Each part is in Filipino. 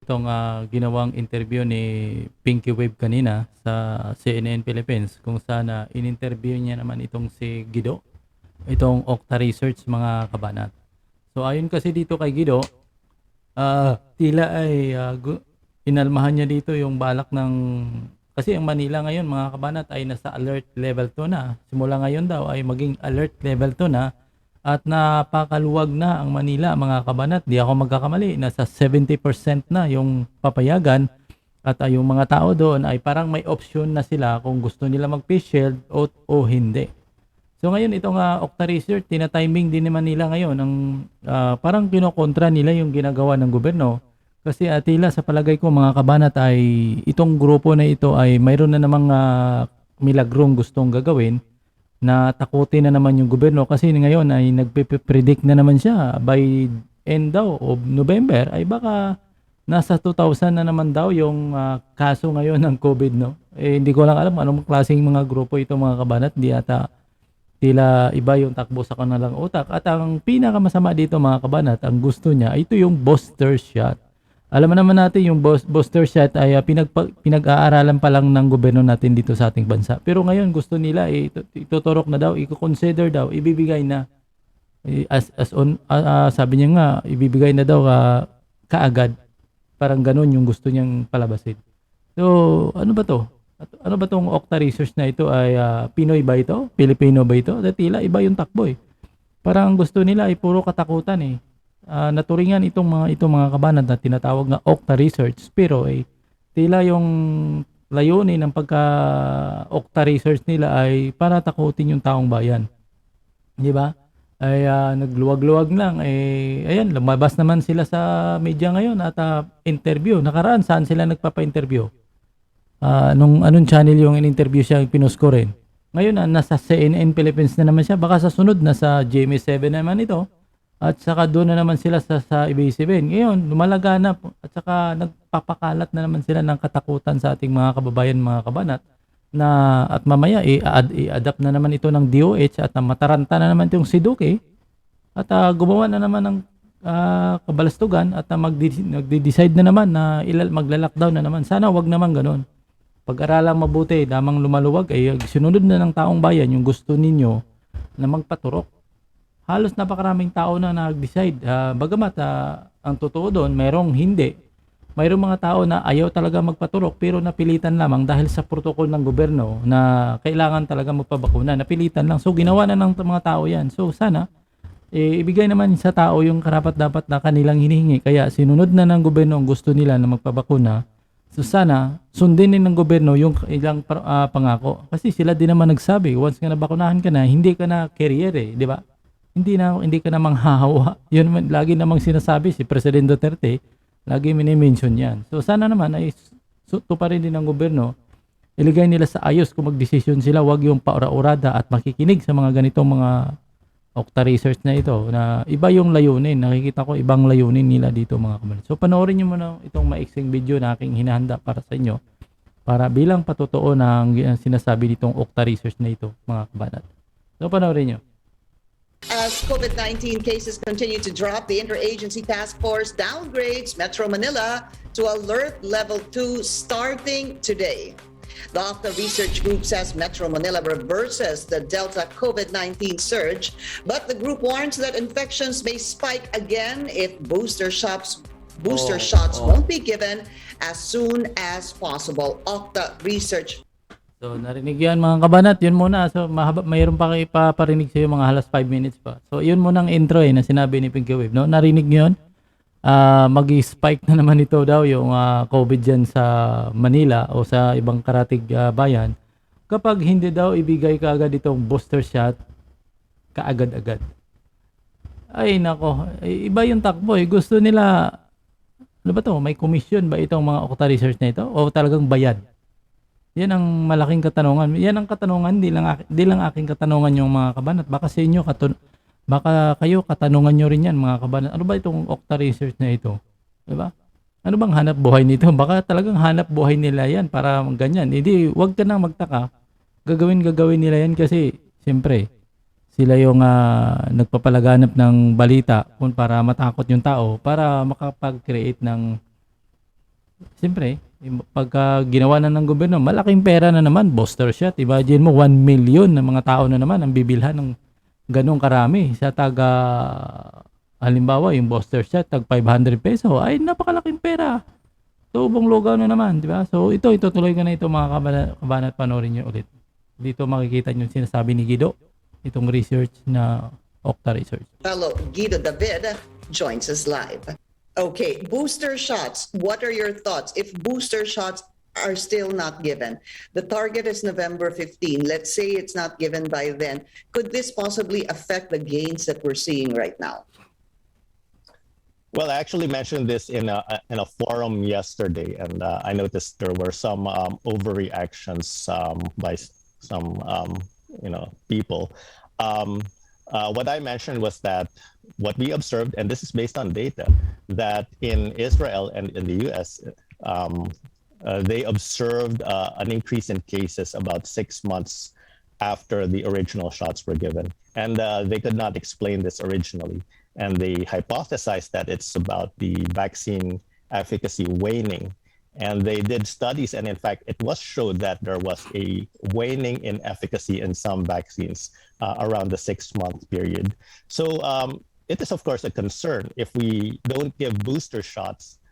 Itong ginawang interview ni Pinky Wave kanina sa CNN Philippines kung saan in-interview niya naman itong si Guido, itong Octa Research mga kabanat. So ayon kasi dito kay Guido, tila ay inalmahan niya dito yung balak ng kasi ang Manila ngayon mga kabanat ay nasa alert level 2 na. Simula ngayon daw ay maging alert level 2 na at napakaluwag na ang Manila mga kabanat. Di ako magkakamali, nasa 70% na yung papayagan at yung mga tao doon ay parang may option na sila kung gusto nila mag-face shield o hindi. So ngayon itong Octa Research, tina-timing din naman nila ngayon ang parang kinokontra nila yung ginagawa ng gobyerno. Kasi tila sa palagay ko mga kabanat ay itong grupo na ito ay mayroon na namang milagrong gustong gagawin na takutin na naman yung gobyerno kasi ngayon ay nagpe-predict na naman siya by end daw of November ay baka nasa 2,000 na naman daw yung kaso ngayon ng COVID, no? Eh, hindi ko lang alam anong klaseng mga grupo ito mga kabanat, di ata tila iba yung takbo sa kanilang utak. At ang pinakamasama dito mga kabanat, ang gusto niya, ito yung booster shot. Alam mo naman natin yung booster shot ay pinag-aaralan pa lang ng gobyerno natin dito sa ating bansa. Pero ngayon gusto nila ituturok na daw, i-consider daw, ibibigay na. Sabi niya nga, ibibigay na daw kaagad. Parang ganun yung gusto niyang palabasin. So, ano ba to? Ano ba tong Octa Research na ito ay Pinoy ba ito? Pilipino ba ito? Tila iba yung takbo eh. Parang gusto nila ay puro katakutan eh. Naturingan itong mga kabanat na tinatawag na Octa Research pero tila yung layunin ng pagka Octa Research nila ay para takutin yung taong bayan. Di ba? Ay nagluwag-luwag lang ayan lumabas naman sila sa media ngayon at interview. Nakaraan saan sila nagpapa-interview? Nung anong channel yung in-interview siya pinost ko rin. Ngayon nasa CNN Philippines na naman siya. Baka sa sunod nasa GMA7 naman ito. At saka doon na naman sila sa ABS-CBN. Ngayon lumalaganap at saka nagpapakalat na naman sila ng katakutan sa ating mga kababayan mga kabanat na at mamaya i-adapt na naman ito ng DOH at mataranta na naman itong si Duque at gumawa na naman ng kabalastugan at magde-decide na naman na magla-lockdown na naman. Sana wag naman ganun. Pag-aralang mabuti, damang lumaluwag ay sinunod na ng taong bayan yung gusto ninyo na magpaturok. Halos napakaraming tao na nag-decide. Bagamat ang totoo doon, mayroong hindi. Mayroong mga tao na ayaw talaga magpaturok pero napilitan lamang dahil sa protocol ng gobyerno na kailangan talaga magpabakuna. Napilitan lang. So ginawa na ng mga tao yan. So sana ibigay naman sa tao yung karapat-dapat na kanilang hinihingi. Kaya sinunod na ng gobyerno ang gusto nila na magpabakuna. So sana sundin din ng gobyerno yung ilang pangako. Kasi sila din naman nagsabi, once nga nabakunahan ka na, hindi ka na carrier di ba? Hindi ka na manghahawa. Yun naman lagi namang sinasabi si President Duterte, lagi mini-mention 'yan. So sana naman ay tuparin din ng gobyerno. Iligay nila sa ayos kung magdesisyon sila, wag yung paura-urada at makikinig sa mga ganitong mga Octa Research na ito na iba yung layunin. Nakikita ko ibang layunin nila dito mga kabayan. So panoorin niyo muna itong maiksing video na aking hinahanda para sa inyo para bilang patotoo ng sinasabi nitong Octa Research na ito mga kabanat. So panoorin niyo. As COVID-19 cases continue to drop, the Interagency Task Force downgrades Metro Manila to Alert Level 2 starting today. The Octa Research Group says Metro Manila reverses the Delta COVID-19 surge, but the group warns that infections may spike again if booster shots won't be given as soon as possible. Octa Research. So narinig yan mga kabanat, yun muna. So mayroon pa kayo ipaparinig sa iyo mga halos 5 minutes pa. So yun muna ang intro na sinabi ni Pinky Wave. No? Narinig niyo yun? Mag-spike na naman ito daw yung COVID dyan sa Manila o sa ibang karatig bayan kapag hindi daw ibigay kaagad itong booster shot kaagad-agad. Ay nako, iba yung takbo Gusto nila, ano ba to? May commission ba itong mga Octa Research na ito o talagang bayad? Yan ang malaking katanungan. Yan ang katanungan, di lang aking katanungan yung mga kabanat. Baka sa inyo baka kayo katanungan nyo rin yan mga kabanat. Ano ba itong Octa Research na ito? Diba? Ano bang hanap buhay nito? Baka talagang hanap buhay nila yan para ganyan. Hindi, wag ka nang magtaka. Gagawin nila yan kasi siyempre sila yung nagpapalaganap ng balita para matakot yung tao para makapag-create ng Siyempre, pagka ginawa na ng gobyerno, malaking pera na naman, booster shot. Imagine mo, 1 million na mga tao na naman ang bibilhan ng ganong karami sa taga, halimbawa, yung booster shot, tag 500 peso, ay napakalaking pera. Tubong lugaw na naman, di ba? So ito, itutuloy ko na ito mga kabanat, panoorin nyo ulit. Dito makikita nyo yung sinasabi ni Guido, itong research na Octa Research. Fellow Guido David joins us live. Okay, booster shots. What are your thoughts if booster shots are still not given? The target is November 15. Let's say it's not given by then. Could this possibly affect the gains that we're seeing right now? Well, I actually mentioned this in a forum yesterday, and I noticed there were some overreactions by some people. What I mentioned was that what we observed, and this is based on data, that in Israel and in the U.S. They observed an increase in cases about 6 months after the original shots were given, and they could not explain this originally. And they hypothesized that it's about the vaccine efficacy waning. And they did studies, and in fact, it was showed that there was a waning in efficacy in some vaccines around the 6-month period. So it is, of course, a concern. If we don't give booster shots,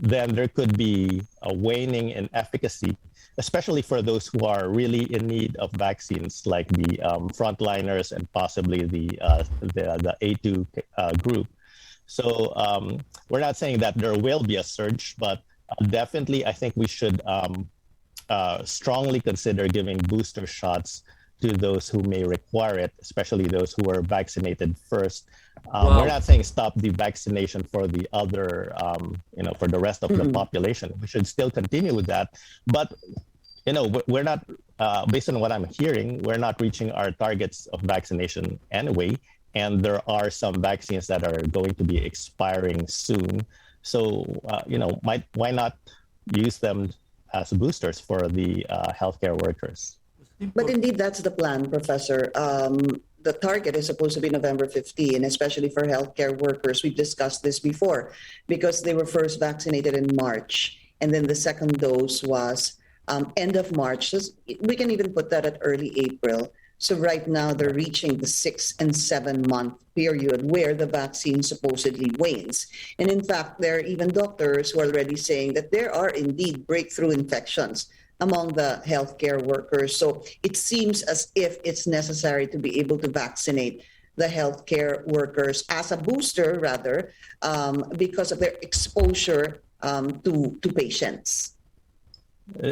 then there could be a waning in efficacy, especially for those who are really in need of vaccines, like the frontliners and possibly the A2 group. So we're not saying that there will be a surge, but definitely I think we should strongly consider giving booster shots to those who may require it, especially those who are vaccinated first. We're not saying stop the vaccination for the other, for the rest of the population. We should still continue with that. But, we're not, based on what I'm hearing, we're not reaching our targets of vaccination anyway. And there are some vaccines that are going to be expiring soon. So, why not use them as boosters for the healthcare workers? But indeed, that's the plan, Professor. The target is supposed to be November 15, especially for healthcare workers. We've discussed this before because they were first vaccinated in March, and then the second dose was end of March. So we can even put that at early April. So right now, they're reaching the 6 and 7 month period where the vaccine supposedly wanes. And in fact, there are even doctors who are already saying that there are indeed breakthrough infections among the healthcare workers. So it seems as if it's necessary to be able to vaccinate the healthcare workers as a booster, rather, because of their exposure to patients.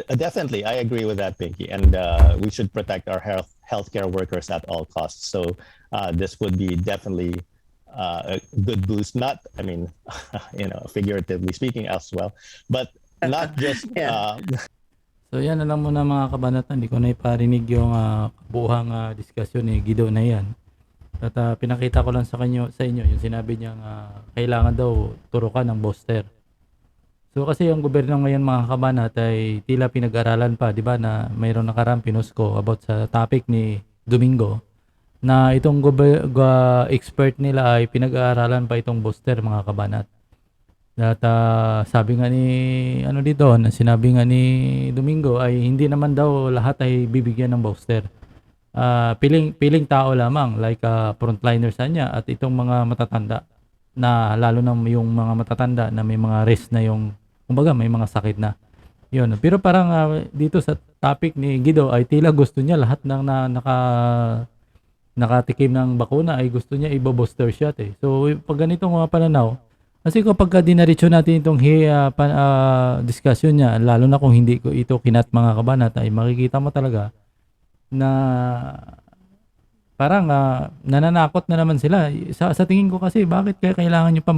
Definitely, I agree with that, Pinky. And we should protect our healthcare workers at all costs. So this would be definitely a good boost. Not, figuratively speaking as well, but not just. Yeah. So yan na lang muna mga kabanatan, hindi ko na iparinig yung kabuuhang diskusyon ni Guido na yan. At pinakita ko lang sa inyo yung sinabi niya kailangan daw turukan ng booster. So kasi yung gobyerno ngayon mga kabanat ay tila pinag-aralan pa, di ba, na mayroon nakarang pinusko about sa topic ni Domingo na itong expert nila ay pinag-aaralan pa itong booster mga kabanat. At sabi nga ni sinabi nga ni Domingo ay hindi naman daw lahat ay bibigyan ng booster. Piling tao lamang like frontliners niya at itong mga matatanda na lalo na yung mga matatanda na may mga risk na yung kumbaga may mga sakit na. Yun. Pero parang dito sa topic ni Guido ay tila gusto niya lahat ng nakatikim ng bakuna ay gusto niya ibo-booster shot eh. So pag ganitong mga pananaw, kasi kapag dinaritso natin itong discussion niya, lalo na kung hindi ko ito kinat mga kabanat, ay makikita mo talaga na parang nananakot na naman sila. Sa tingin ko kasi, bakit kaya kailangan nyo pa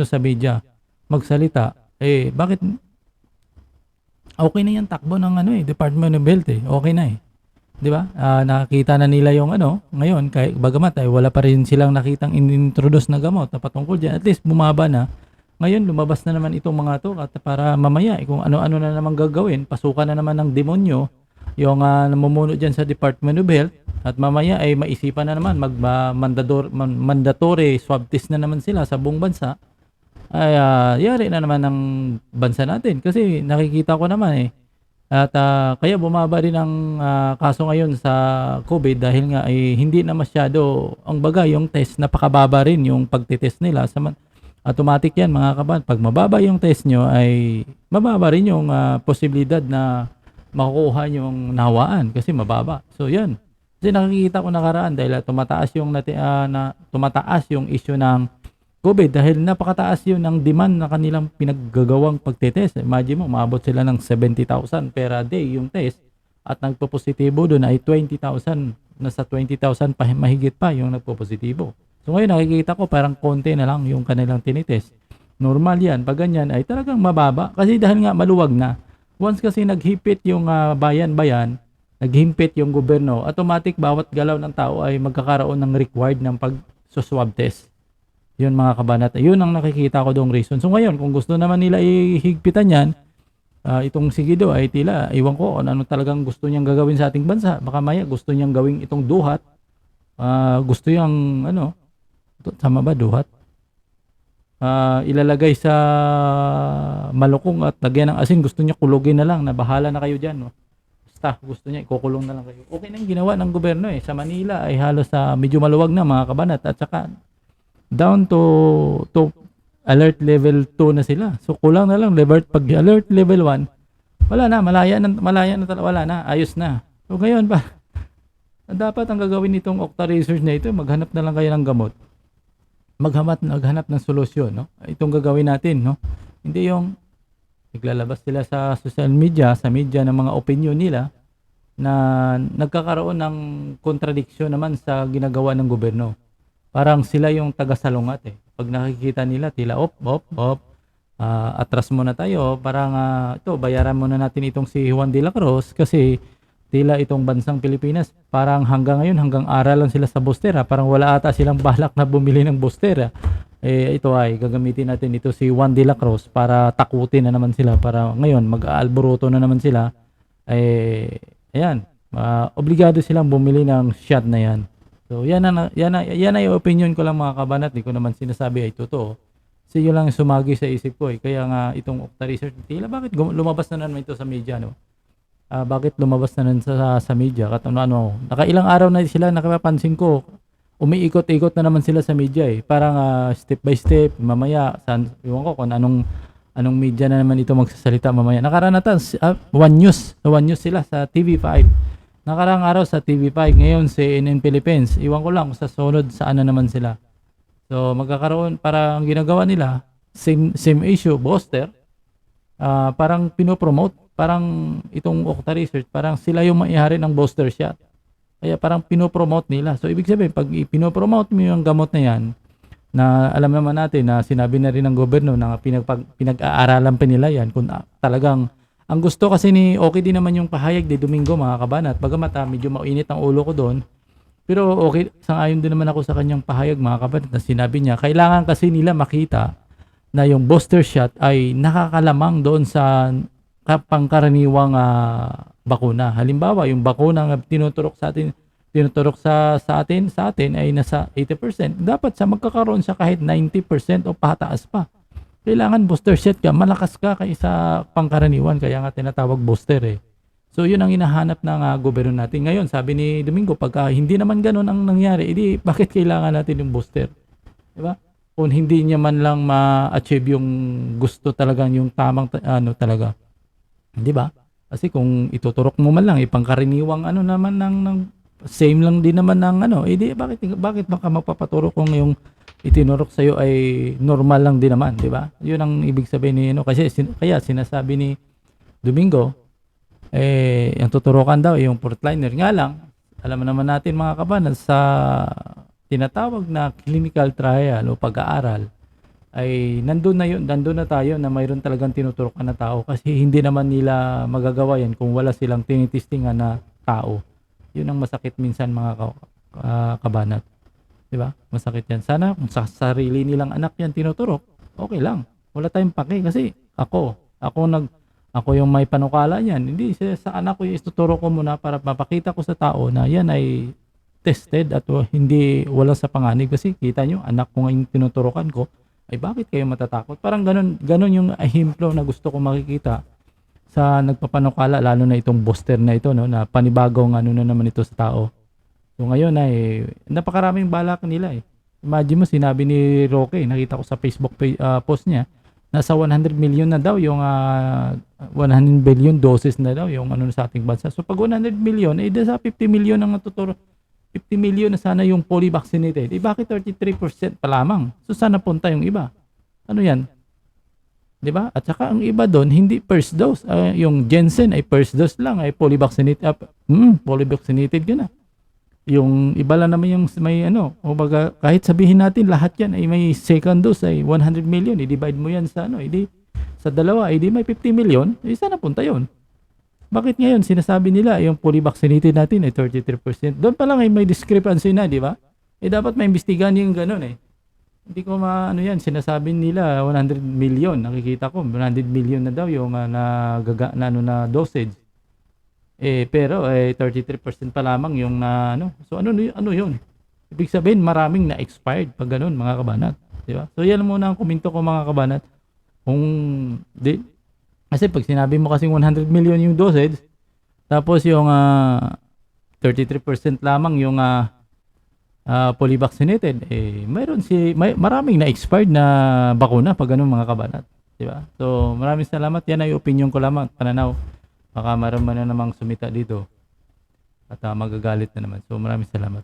sa media, magsalita? Bakit? Okay na yung takbo ng Department of Health eh. Okay na eh. 'Di ba? Nakita na nila yung ngayon kahit bagamat ay wala pa rin silang nakitang introduce na gamot na patungkol diyan. At least bumaba na. Ngayon lumabas na naman itong mga to at para mamaya kung ano-ano na naman gagawin, pasukan na naman ng demonyo yung namumuno diyan sa Department of Health at mamaya ay maisipan na naman mandatory swab test na naman sila sa buong bansa. ay yari na naman ng bansa natin kasi nakikita ko naman eh. At kaya bumaba rin ang kaso ngayon sa COVID dahil nga ay hindi na masyado ang baga yung test napakababa rin yung pagte-test nila automatic yan mga kaban. Pag mababa yung test nyo ay mababa rin yung posibilidad na makukuha yung nawaan kasi mababa. So yan. Kasi nakikita ko nakaraan dahil tumataas yung issue ng COVID dahil napakataas yun ng demand na kanilang pinaggagawang pagtetest. Imagine mo, maabot sila ng 70,000 per day yung test at nagpo-positibo doon ay 20,000, nasa 20,000 pa mahigit pa yung nagpo-positibo. So ngayon nakikita ko parang konti na lang yung kanilang tinitest. Normal yan, pag ganyan ay talagang mababa kasi dahil nga maluwag na. Once kasi naghipit yung bayan-bayan, naghimpit yung gobyerno, automatic bawat galaw ng tao ay magkakaroon ng required ng pag-swab test. Yun mga kabanat. Yun ang nakikita ko doong reason. So ngayon, kung gusto naman nila ihigpitan yan, itong si Guido ay tila, iwan ko kung ano talagang gusto niyang gagawin sa ating bansa. Baka maya gusto niyang gawing itong duhat. Gusto niyang, tama ba duhat? Ilalagay sa malukong at lagyan ng asin. Gusto niya kulugin na lang, na bahala na kayo dyan. No? Basta, gusto niya, ikukulong na lang kayo. Okay na yung ginawa ng gobyerno eh. Sa Manila ay halos medyo maluwag na mga kabanat. At saka, down to alert level 2 na sila. So kulang na lang pag alert level 1, wala na, malaya na wala na, ayos na. So ngayon pa dapat ang gagawin nitong Octa research na ito, maghanap na lang kayo ng gamot. Maghanap ng solusyon, no? Itong gagawin natin, no? Hindi yung naglalabas sila sa social media, sa media ng mga opinion nila na nagkakaroon ng kontradiksyon naman sa ginagawa ng gobyerno. Parang sila yung taga-salungat eh. Pag nakikita nila, tila, atras muna tayo. Parang, ito, bayaran muna natin itong si Juan de la Cruz kasi tila itong bansang Pilipinas, parang hanggang ngayon, hanggang aral lang sila sa bostera. Parang wala ata silang balak na bumili ng bostera. Ito ay gagamitin natin ito si Juan de la Cruz para takutin na naman sila. Para ngayon, mag-aalboroto na naman sila. Ayan, obligado silang bumili ng shot na yan. So yan na yung opinion ko lang mga kabanat, di ko naman sinasabi ay totoo. Kasi yun lang sumagi sa isip ko eh. Kaya nga itong Octa research, tila bakit lumabas na naman ito sa media, no? Bakit lumabas na naman sa media? Nakailang araw na sila, nakapansin ko, umiikot-ikot na naman sila sa media eh. Parang step by step, mamaya, iwan ko kung anong media na naman ito magsasalita mamaya. Nakaranatan, One News sila sa TV5. Nakarang araw sa TV5, ngayon si CNN Philippines. Iwan ko lang sa sunod saan na naman sila. So magkakaroon, parang ginagawa nila, same issue, booster. Parang pinopromote, parang itong Octa research, parang sila yung maihari ng booster shot. Kaya parang pinopromote nila. So ibig sabihin, pag pinopromote mo yung gamot na yan, na alam naman natin na sinabi na rin ng gobyerno na pinag-aaralan pa nila yan kung talagang ang gusto kasi ni okay din naman yung pahayag de Domingo mga kabanat. Bagamat medyo mainit ang ulo ko doon. Pero okay, sang-ayon din naman ako sa kanyang pahayag mga kabanat na sinabi niya, kailangan kasi nila makita na yung booster shot ay nakakalamang doon sa pangkaraniwang bakuna. Halimbawa, yung bakuna na tinuturok sa atin ay nasa 80%. Dapat magkakaroon siya kahit 90% o pataas pa. Kailangan booster shot ka, malakas ka kaysa pangkaraniwan, kaya nga tinatawag booster eh. So yun ang hinahanap ng gobyerno natin. Ngayon, sabi ni Domingo, pagka hindi naman ganun ang nangyari, edi bakit kailangan natin yung booster? Diba? Kung hindi niya man lang ma-achieve yung gusto talagang yung tamang talaga. Di ba? Kasi kung ituturok mo man lang, pangkaraniwang naman ng same lang din naman ng edi bakit baka magpapaturok kung yung itinurok sa'yo ay normal lang din naman, di ba? Yun ang ibig sabihin ni kasi kaya sinasabi ni Domingo, yung tuturukan daw, yung portliner. Nga lang, alam naman natin mga kabanan, sa tinatawag na clinical trial o pag-aaral, ay nandun na tayo na mayroon talagang tinuturukan na tao kasi hindi naman nila magagawa yan kung wala silang tinitistingan na tao. Yun ang masakit minsan mga kabanat. Diba? Masakit yan. Sana kung sa sarili nilang anak yan tinuturok, okay lang. Wala tayong pake kasi ako yung may panukala niyan. Hindi sa anak ko yung ituturo ko muna para mapakita ko sa tao na yan ay tested at hindi wala sa panganib kasi kita nyo anak ko ngayon tinuturokan ko Ay bakit kayo matatakot? Parang ganun yung ehemplo na gusto ko makikita sa nagpapanukala, lalo na itong booster na ito, no, na panibagong ano na naman ito sa tao. So ngayon ay napakaraming balak nila eh. Imagine mo, sinabi ni Roque, nakita ko sa Facebook post niya, nasa 100 million na daw yung 100 billion doses na daw yung ano sa ating bansa. So pag 100 million, eh sa 50 million ang natuturo. 50 million na sana yung fully vaccinated. Eh bakit 33% pa lamang? So sana punta yung iba. Ano yan? 'Di ba? At saka ang iba doon hindi first dose. Yung Jensen ay first dose lang, ay fully vaccinated. Fully vaccinated ka na. Yung iba lang naman yung may ano, o baga, kahit sabihin natin lahat yan ay may second dose ay 100 million, i-divide mo yan sa ano, edi sa dalawa, edi may 50 million, sana punta yon. Bakit ngayon sinasabi nila yung fully vaccinated natin ay 33%? Doon pa lang ay may discrepancy na, di ba? Eh dapat maimbestigahan yung ganun eh. Hindi ko maano yan, sinasabi nila 100 million, nakikita ko 100 million na daw yung na dosage. Eh pero 33% pa lamang yung na ano. So ano 'yun? Ibig sabihin maraming na expired pag ganun, mga kabanat, di ba? So yan muna ang komento ko, mga kabanat. Kung di, kasi pag sinabi mo kasing 100 million yung dosage, tapos yung 33% lamang yung fully vaccinated, eh maraming na expired na bakuna pag ganun, mga kabanat, di ba? So maraming salamat. Yan ay opinion ko lamang, pananaw. Baka marami na namang sumita dito at magagalit na naman. So maraming salamat.